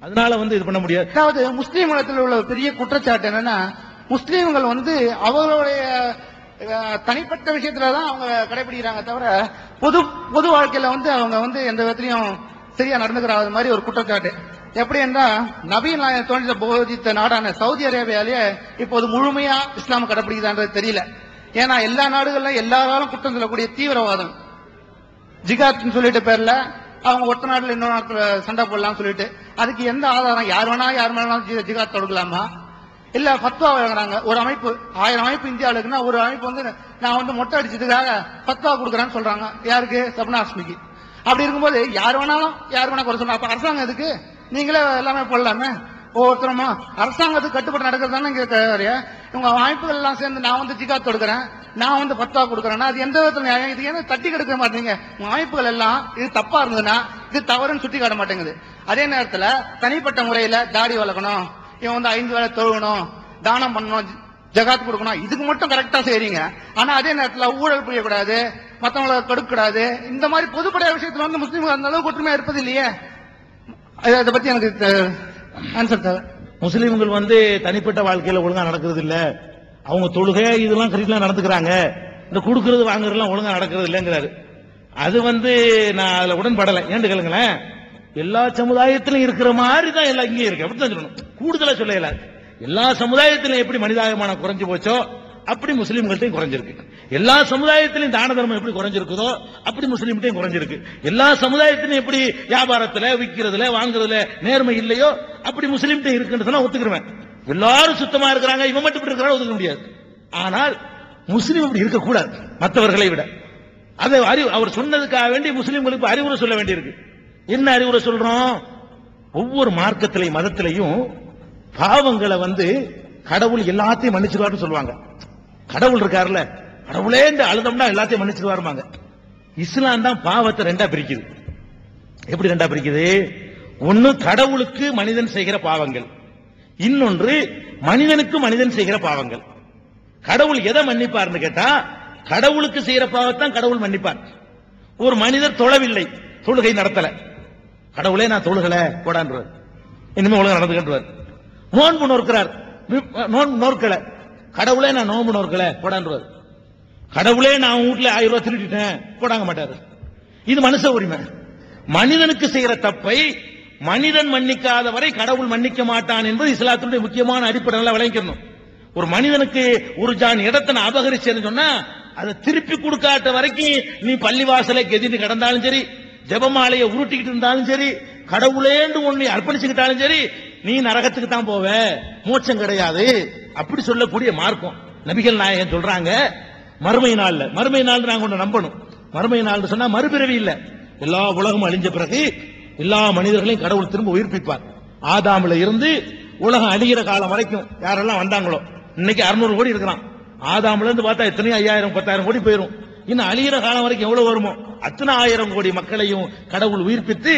அதனால இது பண்ண முடியாது. அதாவது முஸ்லீம் மதத்தில் உள்ள பெரிய குற்றச்சாட்டு என்னன்னா, முஸ்லீம்கள் அவர்களுடைய தனிப்பட்ட விஷயத்துலதான் அவங்க கடைபிடிக்கிறாங்க தவிர பொது வாழ்க்கையில அவங்க எந்த விதத்திலையும் சரியா நடந்துக்கிறாத மாதிரி ஒரு குற்றச்சாட்டு. எப்படி என்றா, நபி நாயகம் தோன்ற போதித்த நாடான சவுதி அரேபியாலேயே இப்போது முழுமையா இஸ்லாம் கடைபிடிக்குதான்றது தெரியல. ஏன்னா எல்லா நாடுகள்ல எல்லாராலும் குற்றம் சொல்லக்கூடிய தீவிரவாதம் ஜிகாத்னு சொல்லிட்டு பேர்ல அவங்க ஒத்த நாட்டுல இன்னொரு நாட்டுல சண்டை போடலாம் சொல்லிட்டு, அதுக்கு எந்த ஆதாரம்? யார் வேணாலும் ஜிகாத் தொடுக்கலாமா? இல்ல ஃபத்வா வழங்குறாங்க. ஒரு அமைப்பு 1000 அமைப்பு இந்தியாவில் இருக்குன்னா ஒரு அமைப்பு நான் மொட்டை அடிச்சதுக்காக ஃபத்வா கொடுக்குறேன்னு சொல்றாங்க. யாருக்கு? சப்னா ஆஸ்மிக்கு. அப்படி இருக்கும்போது யார் வேணா குறை சொல்றாங்க. அப்ப அரசாங்கம் எதுக்கு? நீங்களே எல்லாமே போடலாமே. ஒவ்வொருத்தரமா அரசாங்கத்துக்கு கட்டுப்பட்டு நடக்கிறது தானே. உங்க அமைப்புகள் எல்லாம் சேர்ந்து நான் ஜிகாத் தொடுக்கிறேன், நான் ஃபத்வா கொடுக்குறேன்னா அது எந்த விதத்துல நியாயம்? இது ஏன் தட்டி கெடுக்க மாட்டீங்க? உங்க அமைப்புகள் எல்லாம் இது தப்பா இருந்ததுன்னா இது தவறுன்னு சுட்டி காட்ட மாட்டேங்குது. அதே நேரத்துல தனிப்பட்ட முறையில தாடி வளர்க்கணும், இவன் 5 வேளை தொழுகணும், தானம் பண்ணணும், ஜகாத் கொடுக்கணும், இதுக்கு மட்டும் கரெக்டா செய்றீங்க. ஆனா அதே நேரத்துல ஊழல் புரியக்கூடாது, மத்தவங்களை தடுக்கூடாது. இந்த மாதிரி பொதுப்படைய விஷயத்துல முஸ்லீம்கள் அந்த அளவுக்கு ஒற்றுமையா இருப்பது இல்லையே. அதை பத்தி எனக்கு ஆன்சர் தேவை. முஸ்லீம்கள் தனிப்பட்ட வாழ்க்கையில ஒழுங்கா நடக்கிறது இல்ல, அவங்க தொழுகை இதெல்லாம் கரெக்டா நடந்துக்கிறாங்க, இந்த கொடுக்கறது வாங்குறதுலாம் ஒழுங்கா நடக்கிறது இல்லங்கிறாரு. அது நான் அதுல உடன்படலை. ஏன்னு கேளுங்களேன், எல்லா சமுதாயத்திலும் இருக்கிற மாதிரி தான் எல்லாம் இங்கே இருக்கு. அப்படித்தான் சொல்லணும், கூடுதலா சொல்லல. எல்லா சமுதாயத்திலும் எப்படி மனிதாபிமானம் குறைஞ்சு போச்சோ அப்படி முஸ்லீம்கள்ட்டையும் குறைஞ்சிருக்கு. எல்லா சமுதாயத்திலும் தான தர்மம் எப்படி குறைஞ்சிருக்குதோ அப்படி முஸ்லீம்கிட்டையும் குறைஞ்சிருக்கு. எல்லா சமுதாயத்திலும் எப்படி வியாபாரத்துல விற்கிறதுல வாங்குறதுல நேர்மை இல்லையோ அப்படி முஸ்லீம்கிட்ட இருக்குன்னு ஒத்துக்கிறேன். எல்லாரும் சுத்தமா இருக்கிறாங்க, இவன் மட்டும் இப்படி இருக்கிறாங்க ஒத்துக்க முடியாது. ஆனால் முஸ்லீம் இப்படி இருக்கக்கூடாது மற்றவர்களை விட. அதை அவர் சொன்னதுக்காக வேண்டி முஸ்லீம்களுக்கு அறிவுரை சொல்ல வேண்டியிருக்கு. என்ன அறிவுரை சொல்றோம்? ஒவ்வொரு மார்க்கத்திலையும் மதத்திலையும் பாவங்களை கடவுள் எல்லாத்தையும் மன்னிச்சிருவாருன்னு சொல்லுவாங்க. கடவுள் இருக்காருல்ல, கடவுளே இந்த அழுதம்னா எல்லாத்தையும் மன்னிச்சிருவாருமாங்க. இஸ்லாம் தான் பாவத்தை ரெண்டா பிரிக்குது. எப்படி ரெண்டா பிரிக்குது? ஒன்னு கடவுளுக்கு மனிதன் செய்கிற பாவங்கள், இன்னொன்று மனிதனுக்கு மனிதன் செய்கிற பாவங்கள். கடவுள் எதை மன்னிப்பார்னு கேட்டா, கடவுளுக்கு செய்யற பாவத்தான் கடவுள் மன்னிப்பார். ஒரு மனிதர் தொழவில்லை, தொழுகை நடத்தல, கடவுளே நான் தொழுகல போடான்றார், இனிமே ஒழுங்கா நடந்துக்கின்றார். நோன்பு நோக்கிறார், நோன்பு நோக்கல, கடவுளே நான் நோன்பு நோக்கல போடான்றார். கடவுளே நான் வீட்டுல 1000 ரூபாய் திருடிட்டேன் போடாங்க மாட்டாரு. இது மனுஷ உரிமை. மனிதனுக்கு செய்யற தப்பை மனிதன் மன்னிக்காத வரை கடவுள் மன்னிக்க மாட்டான் என்பது இஸ்லாத்துடைய முக்கியமான அடிப்படை. விளங்கிக்கணும். ஒரு மனிதனுக்கு ஒரு ஜான் இடத்தை நான் அபகரிச்சேன்னு சொன்னா அதை திருப்பி கொடுக்காத வரைக்கும் நீ பள்ளிவாசலை கெதிட்டு கிடந்தாலும் சரி, ஜெபமாலையை உருட்டிக்கிட்டு இருந்தாலும் சரி, கடவுளேண்டு ஒண்ணு அர்ப்பணிச்சுக்கிட்டாலும் சரி, நீ நரகத்துக்கு தான் போவ, மோட்சம் கிடையாது. அப்படி சொல்லக்கூடிய மார்க்கம். நபிகள் நாயகம் சொல்றாங்க, மறுமை நாள் நாங்க ஒண்ணு நம்பணும். மறுமை நாள் சொன்னா மறுபிறவி இல்ல. எல்லா உலகம் அழிஞ்ச பிறகு எல்லா மனிதர்களையும் கடவுள் திரும்ப உயிர்ப்பிப்பார். ஆதாமில இருந்து உலகம் அழிகிற காலம் வரைக்கும் யாரெல்லாம் வந்தாங்களோ, இன்னைக்கு 600 கோடி இருக்கிறான். ஆதாமில இருந்து பார்த்தா எத்தனையோ 5000 10,000 கோடி போயிரும். இன்னும் அழிகிற காலம் வரைக்கும் எவ்வளவு வருமோ அத்தனை 1000 கோடி மக்களையும் கடவுள் உயிர்ப்பித்து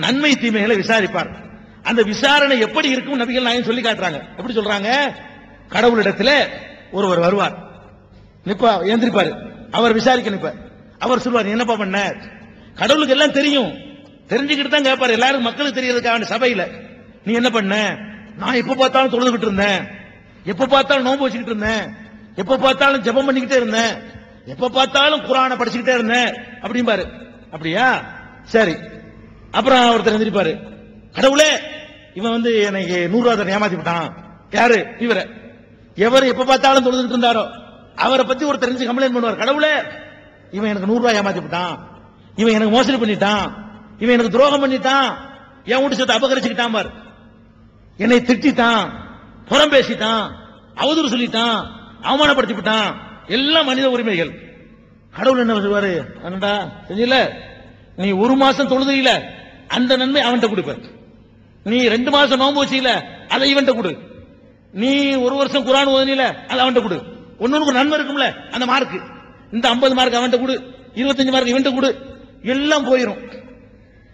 நன்மை தீமைகளை விசாரிப்பார். அந்த விசாரணை எப்படி இருக்கும் நபிகள் நாயகம் சொல்லி காட்டுறாங்க. எப்படி சொல்றாங்க? கடவுளிடத்துல ஒருவர் வருவார், நிப்பா எந்திரிப்பாரு, அவர் விசாரிக்க நிப்பார். அவர் சொல்வார், என்னப்பா பண்ண? கடவுளுக்கு எல்லாம் தெரியும், தெரிஞ்சுக்கிட்டு தான் கேட்பாரு. எல்லாரும் மக்களுக்கு தெரியறதுக்காக சபையில நீ என்ன பண்ண? நான் எப்ப பார்த்தாலும் தொழுதுகிட்டு இருந்தேன், எப்ப பார்த்தாலும் நோன்பு வச்சுக்கிட்டு இருந்தேன், எப்ப பார்த்தாலும் ஜெபம் பண்ணிக்கிட்டே இருந்தேன், எப்ப பார்த்தாலும் குர்ஆனை படிச்சுக்கிட்டே இருந்தேன் அப்படிம்பாரு. அப்படியா? சரி. அப்புறம் ஒருத்தர் எந்திரிப்பாரு, கடவுளே இவன் எனக்கு 100 ரூபாய் ஏமாத்தி விட்டான். யாரு? இவரை. எவர் எப்ப பார்த்தாலும் தொழுதுகிட்டு இருந்தாரோ அவரை பத்தி ஒரு தெரிஞ்சு கம்ப்ளைண்ட் பண்ணுவார். கடவுளே இவன் எனக்கு 100 ரூபாய் ஏமாத்தி விட்டான், இவன் எனக்கு மோசடி பண்ணிட்டான், இவன் எனக்கு துரோகம் பண்ணிட்டான், என் வீட்டு சொத்தை அபகரிச்சுக்கிட்டான் பார், என்னை திட்டான், புறம் பேசிட்டான், அவதூறு சொல்லிட்டான், அவமானப்படுத்தி விட்டான், எல்லாம் மனித உரிமைகள். கடவுள் என்ன சொல்வாரு? அண்ணா செஞ்சல, நீ 1 மாசம் தொழுதையில அந்த நன்மை அவன்கிட்ட கொடுப்பார். நீ 2 மாசம் நோன்பு வச்சீல அதை இவன்கிட்ட கொடு. நீ 1 வருஷம் குர்ஆன் ஓதினில அதை அவன்கிட்ட கொடு. ஒன்னொருக்கு நன்மை இருக்கும்ல, அந்த மார்க், இந்த 50 மார்க் அவன்கிட்ட கொடு, 25 மார்க் இவன்கிட்ட கொடு, எல்லாம் போயிரும்.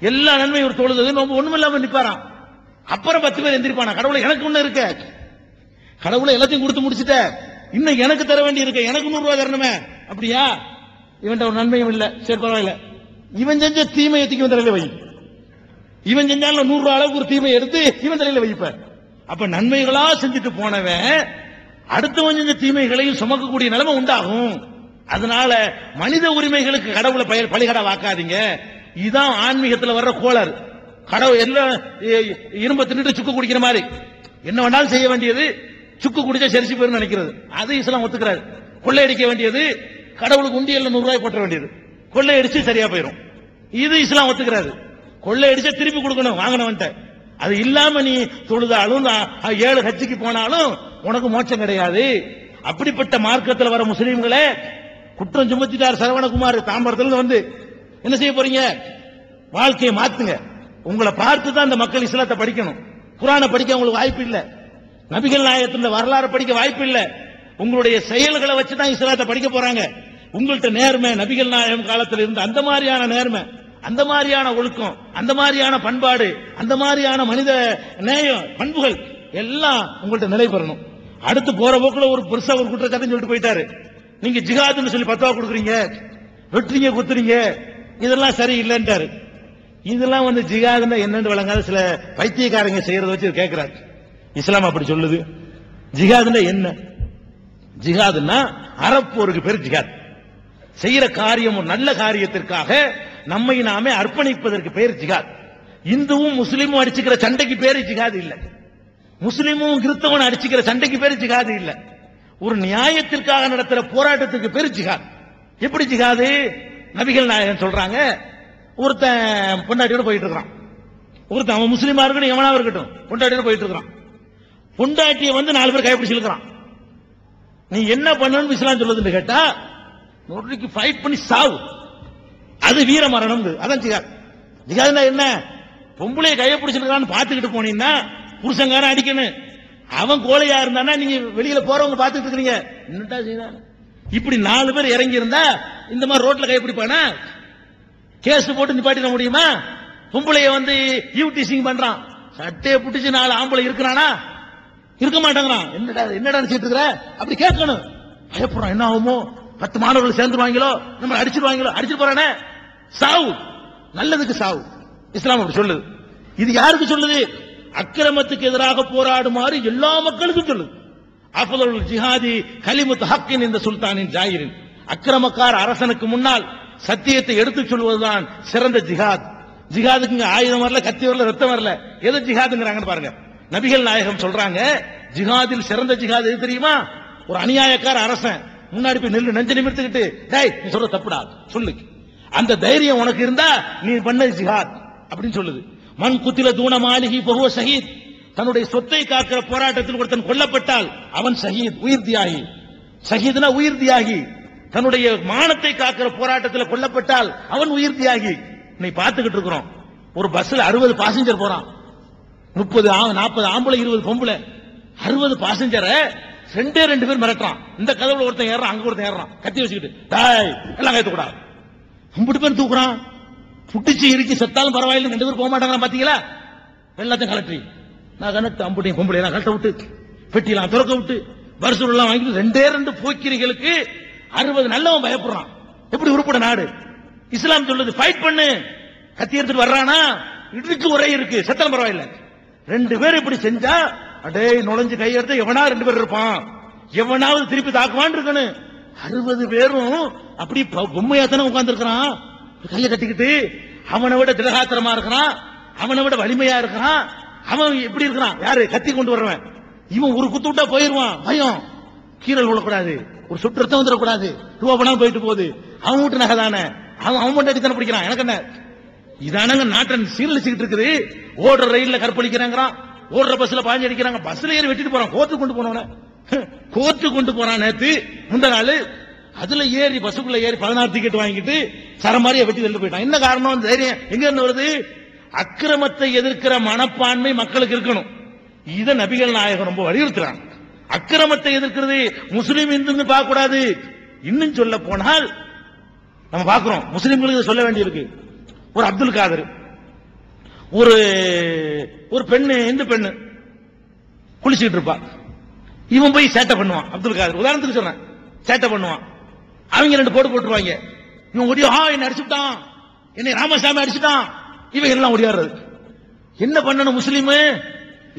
எல்லா நன்மையும் ஒரு தொழுது நோன்பு ஒண்ணும் இல்லாம நிப்பாராம். அப்புறம் 10 பேர் எந்திரிப்பானா, கடவுளை எனக்கு ஒண்ணு இருக்க, கடவுளை எல்லாத்தையும் கொடுத்து முடிச்சுட்ட, இன்னும் எனக்கு தர வேண்டி இருக்க, எனக்கு 100 ரூபாய் தரணுமே. அப்படியா? இவன்ட்ட ஒரு நன்மையும் இல்ல, சரி பரவாயில்ல, இவன் செஞ்ச தீமையை தூக்கி வந்து வை, இவன் செஞ்சாலும் 100 ரூபாய் அளவுக்கு ஒரு தீமை எடுத்து இவன் தலையில வைப்பார். அப்ப நன்மைகளா செஞ்சுட்டு போனவன் அடுத்தவன் செஞ்ச தீமைகளையும் சுமக்கக்கூடிய நிலைமை உண்டாகும். அதனால மனித உரிமைகளுக்கு கடவுளை பலிகடா வாக்காதீங்க. இதுதான் ஆன்மீகத்தில் வர்ற கோளாறு. கடவுள் எல்லாம் இரும்ப தின்னுட்டு சுக்கு குடிக்கிற மாதிரி என்ன வேணாலும் செய்ய வேண்டியது, சுக்கு குடிச்சா சரிச்சு போயிரும் நினைக்கிறது. அது இஸ்லாம் ஒத்துக்கிறாரு. கொள்ளையடிக்க வேண்டியது, கடவுளுக்கு உண்டியல்ல 100 ரூபாய் போட்ட வேண்டியது, கொள்ளையடிச்சு சரியா போயிரும். இது இஸ்லாம் ஒத்துக்கிறாரு. கொள்ளையடிச்சா திருப்பி கொடுக்கணும் வாங்கினவன்ட்ட. அது இல்லாம நீ தொழுதாலும் 7 ஹஜ்ஜுக்கு போனாலும் உனக்கு மோட்சம் கிடையாது. அப்படிப்பட்ட மார்க்கத்தில் வர முஸ்லீம்களே குற்றம் சுமத்திட்டார் சரவணகுமார் தாம்பரத்தில் வந்து. என்ன செய்ய போறீங்க? வாழ்க்கையை மாத்துங்க. உங்களை பார்த்து தான் இந்த மக்கள் இஸ்லாத்தை படிக்கணும். குர்ஆனை படிக்க உங்களுக்கு வாய்ப்பு இல்ல, நபிகள் நாயகத்தின் வரலாறு படிக்க வாய்ப்பு இல்ல. உங்களுடைய செயல்களை வச்சு தான் இஸ்லாத்தை படிக்க போறாங்க. உங்கள்கிட்ட நேர்மை, நபிகள் நாயகம் காலத்தில் இருந்த அந்த மாதிரியான நேர்மை, அந்த மாதிரியான ஒழுக்கம், அந்த மாதிரியான பண்பாடு, அந்த மாதிரியான மனித நேயம் பண்புகள் எல்லாம் உங்கள்கிட்ட நிலை பெறணும். அடுத்து போற போக்குல ஒரு பெருசா ஒரு குற்றச்சாட்டுன்னு சொல்லிட்டு போயிட்டாரு. நீங்க ஜிஹாதுன்னு சொல்லி பத்வா கொடுக்குறீங்க, வெட்டுறீங்க, குத்துறீங்க, இதெல்லாம் சரியில்லைன்றாரு. இதெல்லாம் வந்து ஜிஹாதுன்னா என்னன்னு வழங்காத சில பைத்தியக்காரங்க செய்யறத வச்சு கேட்கிறாரு. இஸ்லாம் அப்படி சொல்லுது. ஜிஹாதுன்னா என்ன? ஜிஹாதுன்னா அறப்போருக்கு பேர் ஜிஹாத். செய்யற காரியம் ஒரு நல்ல காரியத்திற்காக நம்மை நாமே அர்ப்பணிப்பதற்கு பேர் ஜிஹாத். இந்துவும் முஸ்லீமும் அடிச்சுக்கிற சண்டைக்கு பேரு ஜிஹாது இல்ல. முஸ்லீமும் கிறிஸ்தவன் அடிச்சுக்கிற சண்டைக்கு பேரு ஜிஹாது இல்ல. ஒரு நியாயத்திற்காக நடத்துற போராட்டத்துக்கு பேரு ஜிஹாத். எப்படி ஜிஹாது? நபிகள் நாயகன் சொல்றாங்க, ஒருத்தன் பொண்டாட்டியோட போயிட்டு இருக்கான். ஒருத்தன் அவன் முஸ்லீமா இருக்கட்டும் எவனாவும் இருக்கட்டும் பொண்டாட்டியோட போயிட்டு இருக்கான். பொண்டாட்டியை வந்து 4 பேர் கைப்பிடிச்சு இழுக்கிறான். நீ என்ன பண்ணணும்னு இஸ்லாம் சொல்லுதுன்னு கேட்டா, நொறுக்கி ஃபைட் பண்ணி சாவு, அது வீர மரணம். அதான் ஜிஹாத். ஜிஹாத்னா என்ன? பொம்பளைய கையை பிடிச்சிருக்கான்னு பாத்துக்கிட்டு போனீங்கன்னா புருஷங்காரன் அடிக்கணும். அவன் கோழையா இருந்தானா நீங்க வெளியில போறவங்க பாத்துட்டு இருக்கீங்க, என்னடா செய்யறாங்க? இப்படி 4 பேர் இறங்கி இருந்தா இந்த மாதிரி ரோட்ல கைப்பிடிப்பானா? கேஸ் போட்டு நிப்பாட்டிட முடியுமா? பொம்பளைய வந்து யூடிசிங் பண்றான், சட்டையை பிடிச்சு 4 ஆம்பளை இருக்கிறானா? இருக்க மாட்டாங்கிறான். என்னடா என்னடா நினைச்சிட்டு இருக்கிற? அப்படி கேட்கணும். பயப்படுறான், என்ன ஆகுமோ, 10 மாணவர்கள் சேர்ந்துருவாங்களோ, நம்ம அடிச்சிருவாங்களோ, அடிச்சிட்டு போறானே, சாவு, நல்லதுக்கு சாவு. இஸ்லாம் அப்படி சொல்லுது. இது யாருக்கு சொல்லுது? அக்கிரமத்துக்கு எதிராக போராடுமாறு எல்லா மக்களுக்கும் சொல்லுது. அஃதலுல் ஜிஹாதி கலிமத்து ஹக்கின் இந்த சுல்தானின் ஜாயிரின். அக்கிரமக்கார அரசனுக்கு முன்னால் சத்தியத்தை எடுத்துச் சொல்வதுதான் சிறந்த ஜிஹாத். ஜிஹாதுக்கு இங்க ஆயுதம் வரல, கத்தி வரல, ரத்தம் வரல, எது ஜிஹாதுங்கிறாங்கன்னு பாருங்க. நபிகள் நாயகம் சொல்றாங்க, ஜிஹாதில் சிறந்த ஜிஹாத் எது தெரியுமா? ஒரு அநியாயக்கார அரசன் முன்னாடி போய் நெல்லு நெஞ்சு நிமிர்த்துக்கிட்டு, டேய் நீ சொல்ற தப்புடா சொல்லு, அந்த தைரியம் உனக்கு இருந்தா நீ பண்ண ஜிஹாத் அப்படின்னு சொல்லுது. மன் குத்தில தூண மாளிகி பகுவ ஷஹீத். தன்னுடைய சொத்தை காக்கிற போராட்டத்தில் ஒருத்தன் கொல்லப்பட்டால் அவன் ஷஹீத், உயிர் தியாகி. ஷஹீத்னா உயிர் தியாகி. தன்னுடைய மானத்தை காக்கிற போராட்டத்தில் கொல்லப்பட்டால் அவன் உயிர் தியாகி. நீ பார்த்துக்கிட்டு இருக்கிறோம், ஒரு பஸ்ல 60 பாசஞ்சர் போறான், 30 40 ஆம்பளை 20 பொம்பளை, 60 பாசஞ்சரை 2 பேர் மிரட்டுறான். இந்த கதவுல ஒருத்தன் ஏறான், அங்க ஒருத்தன் ஏறான், கத்தி வச்சுக்கிட்டு, டாய் எல்லாம் கைத்து கூடாது. 50 பேர் தூக்குறான், புட்டிச்சு இறுக்கி செத்தாலும் பரவாயில்லை, 2 பேர் போக மாட்டாங்களா பாத்தீங்களா? எல்லாத்தையும் கலட்டி நான் கணக்கு அம்புட்டையும் பொம்பளை எல்லாம் கலட்ட விட்டு, பெட்டியெல்லாம் திறக்க விட்டு, வருஷம் எல்லாம் வாங்கிட்டு 2 போக்கிரிகளுக்கு 60 நல்லவன் பயப்படுறான். எப்படி உருப்பட நாடு? இஸ்லாம் சொல்லுது, ஃபைட் பண்ணு. கத்தி எடுத்துட்டு வர்றானா, இடிச்சு உரை இருக்கு, செத்தாலும் பரவாயில்லை. 2 பேர் இப்படி செஞ்சா, அடே நுழைஞ்சு கை எடுத்து எவனா 2 பேர் இருப்பான், எவனாவது திருப்பி தாக்குவான் இருக்கணும். 60 பேரும் அப்படி பொம்மையா தானே உட்கார்ந்து இருக்கிறான், கையை கட்டிக்கிட்டு. அவனை விட திடகாத்திரமா இருக்கிறான், அவனை விட வலிமையா இருக்கிறான். அவன் எப்படி இருக்கிறான்? யாரு? கத்தி கொண்டு வர்றவன். இவன் ஒரு குத்து விட்டா போயிருவான், பயம், கீரல் விழக்கூடாது, ஒரு சொட்டு ரத்தம் வந்துடக்கூடாது, ரூபா பணம் போயிட்டு போகுது. அவன் வீட்டு நகை தானே, அவன் மட்டும் அடித்தானே பிடிக்கிறான். எனக்கு என்ன இதானங்க நாட்டன் சீரழிச்சுக்கிட்டு இருக்குது. ஓடுற ரயில்ல கற்பழிக்கிறாங்கிறான், ஓடுற பஸ்ல பாஞ்சு அடிக்கிறாங்க, பஸ்ல ஏறி வெட்டிட்டு போறான், கோர்த்து கொண்டு போனவன கோர்த்து கொண்டு போறான். நேத்து முந்த நாள் அதுல ஏறி பஸ்ஸுக்குள்ள ஏறி 16 டிக்கெட் வாங்கிட்டு சரமாரியா வெட்டி தள்ளி போயிட்டான். என்ன காரணம்? தைரியம் எங்க இருந்து வருது? அக்கிரமத்தை எதிர்க்கிற மனப்பான்மை மக்களுக்கு இருக்கணும். இத நபிகள் நாயகம் ரொம்ப வலியுறுத்துறாங்க. அக்கிரமத்தை எதிர்க்கிறது முஸ்லீம் இந்து பார்க்க கூடாது. இன்னும் சொல்ல போனால் நம்ம பார்க்கிறோம், முஸ்லீம்களுக்கு சொல்ல வேண்டியிருக்கு. ஒரு அப்துல் காதர், ஒரு பெண்ணு, இந்து பெண்ணு குளிச்சுட்டு இருப்பா. இவன் போய் சேட்டை பண்ணுவான். அப்துல் காதர் உதாரணத்துக்கு சொன்னேன், சேட்டை பண்ணுவான். அவங்க 2 போட்டு போட்டுருவாங்க. இவன் ஒடியா என்ன அடிச்சுட்டான், என்னை ராமசாமி அடிச்சுட்டான், இவன் எல்லாம் ஒடியாடுறது. என்ன பண்ணணும் முஸ்லீமு?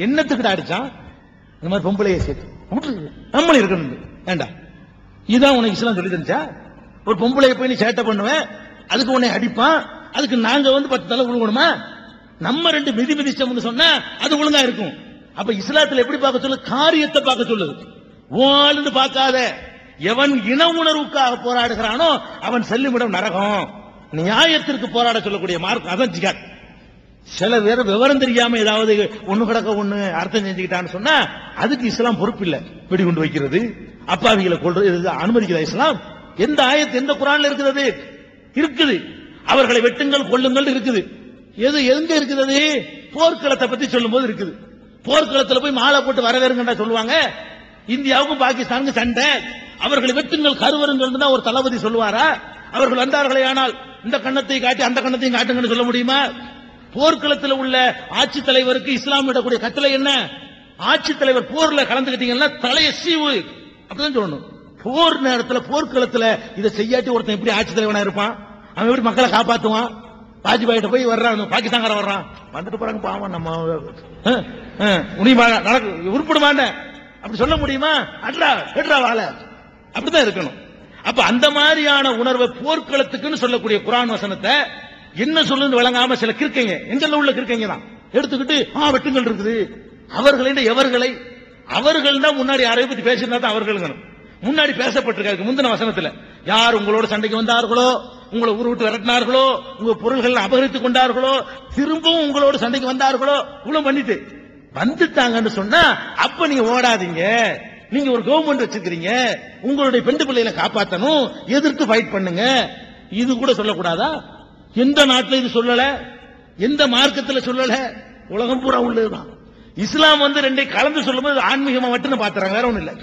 என்னத்துக்கிட்ட அடிச்சான்? இந்த மாதிரி பொம்பளையை சேர்த்து நம்மளும் இருக்கணும் வேண்டா. இதுதான் உனக்கு இஸ்லாம் சொல்லி தந்துச்சா? ஒரு பொம்பளையை போய் நீ சேட்டை பண்ணுவேன், அதுக்கு உன்னை அடிப்பான், அதுக்கு நாங்க 10 தலை கொடுக்கணுமா? நம்ம 2 மிதி மிதிச்சோம்னு சொன்னா அது ஒழுங்கா இருக்கும். அப்ப இஸ்லாத்துல எப்படி பார்க்க சொல்லுது? காரியத்தை பார்க்க சொல்லுது. ஓன்னு பார்க்காத. எவன் இன உணர்வுக்காக போராடுகிறானோ அவன் செல்லுமிடம் நரகம். நியாயத்திற்கு போராட சொல்லக்கூடிய மார்க்கம் அதான் ஜிகாத். சில பேர் விவரம் தெரியாம ஏதாவது ஒண்ணு கிடக்க ஒண்ணு அர்த்தம் செஞ்சுக்கிட்டான்னு சொன்னா அதுக்கு இஸ்லாம் பொறுப்பு இல்ல. வெடிகுண்டு வைக்கிறது, அப்பாவிகளை கொள்றது அனுமதிக்கிறதா இஸ்லாம்? எந்த ஆயத்து எந்த குர்ஆன்ல இருக்கிறது? இருக்குது. அவர்களை வெட்டுங்கள் கொள்ளுங்கள் இருக்குது. எது எங்க இருக்குது? போர்க்களத்தை பத்தி சொல்லும் போது இருக்குது. போர்க்களத்துல போய் மாலை போட்டு வரவேறுங்கடா சொல்லுவாங்க. இந்தியாவுக்கும் பாகிஸ்தானுக்கும் சண்டை, அவர்களை வெட்டுங்கள் கருவருங்கள் தான் ஒரு தளபதி சொல்லுவாரா? அவர்கள் வந்தார்களே ஆனால் இந்த கண்ணத்தை காட்டி அந்த கண்ணத்தையும் காட்டுங்கன்னு சொல்ல முடியுமா? போர்க்களத்தில் உள்ள ஆட்சி தலைவருக்கு இஸ்லாம் விடக்கூடிய கட்டளை என்ன? ஆட்சி தலைவர் போர்ல கலந்துக்கிட்டீங்கன்னா தலையை சீவு அப்படிதான் சொல்லணும். போர் நேரத்தில் போர்க்களத்தில் இதை செய்யாட்டி ஒருத்தன் எப்படி ஆட்சி தலைவனா இருப்பான்? அவன் எப்படி மக்களை காப்பாற்றுவான்? வாஜ்பாயிட்ட போய் வர்றான், பாகிஸ்தான்காரன் வர்றான், வந்துட்டு போறாங்க பாவம், நம்ம உருப்பிடுமாண்ட அப்படி சொல்ல முடியுமா? அட்ரா வாழ அப்படிதான் இருக்கணும். அப்ப அந்த மாதிரியான உணர்வை போர்க்களத்துக்குன்னு சொல்லக்கூடிய குர்ஆன் வசனத்தை என்ன சொல்லுன்னு விளங்காம சில கிறுக்கைங்க, எங்கெல்லாம் உள்ள கிறுக்கைங்க தான் எடுத்துக்கிட்டு வெட்டுங்கள் இருக்குது. அவர்களை எவர்களை? அவர்கள் தான் முன்னாடி யாரையும் பத்தி பேசினா தான் அவர்கள் முன்னாடி பேசப்பட்டிருக்காரு. முந்தின வசனத்துல யார் உங்களோட சண்டைக்கு வந்தார்களோ, உங்களை ஊர் விட்டு விரட்டினார்களோ, உங்க பொருள்கள் அபகரித்துக் கொண்டார்களோ, திரும்பவும் உங்களோட சண்டைக்கு வந்தார்களோ, இவ்வளவு பண்ணிட்டு வந்துட்டாங்கன்னு சொன்னா அப்ப நீங்க ஓடாதீங்க. நீங்க ஒரு கவர்மெண்ட் வச்சிருக்கீங்க, உங்களுடைய பெண்டு பிள்ளைகளை காப்பாற்றணும், எதிர்த்து ஃபைட் பண்ணுங்க. இது கூட சொல்லக்கூடாதா? எந்த நாட்டில் இது சொல்லல, எந்த மார்க்கத்தில் சொல்லல, உலகம் பூரா உள்ளதுதான். இஸ்லாம் ரெண்டையும் கலந்து சொல்லும்போது ஆன்மீகமா மட்டும் பாத்துறாங்க, வேற ஒண்ணு இல்ல.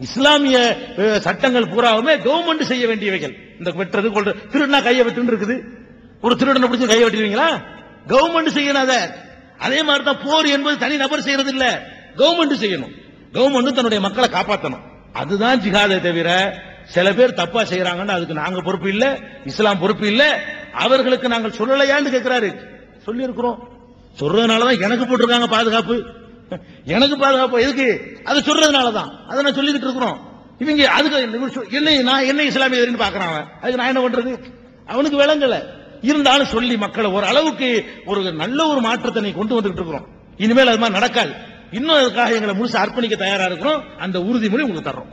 இஸ்லாமிய சட்டங்கள் பூராவுமே கவர்மெண்ட் செய்ய வேண்டியவைகள். இந்த வெட்டுறது கொள்றது, திருடனா கையை வெட்டுன்னு இருக்குது. ஒரு திருடனை பிடிச்சி கையை வெட்டுவீங்களா? கவர்மெண்ட் செய்யணும். அதே மாதிரி தான் போர் என்பது தனி நபர் செய்யறது இல்ல, கவர்மெண்ட் செய்யணும். கவர்மெண்ட் தன்னுடைய மக்களை காப்பாற்றணும். அதுதான் ஜிஹாதை தவிர சில பேர் தப்பா செய்யறாங்கன்னு அதுக்கு நாங்க பொறுப்பு இல்ல, இஸ்லாம் பொறுப்பு இல்ல. அவர்களுக்கு நாங்கள் சொல்லலையான்னு கேட்கிறாரு. சொல்லி இருக்கிறோம். சொல்றதுனாலதான் எனக்கு போட்டிருக்காங்க பாதுகாப்பு. எனக்கு பாதுகாப்பு எதுக்கு? அதை சொல்றதுனாலதான் அதை நான் சொல்லிக்கிட்டு இருக்கிறோம். இவங்க அதுக்கு என்ன இஸ்லாமிய பாக்குறான், அதுக்கு நான் என்ன பண்றது? அவனுக்கு விளங்கல. இருந்தாலும் சொல்லி மக்களை ஒரு அளவுக்கு ஒரு நல்ல ஒரு மாற்றத்தை கொண்டு வந்துட்டு இருக்கிறோம். இனிமேல் அது மாதிரி நடக்காது. இன்னும் அதுக்காக எங்களை முழுசு அர்ப்பணிக்க தயாரா இருக்கிறோம். அந்த உறுதிமொழி உங்களுக்கு தர்றோம்.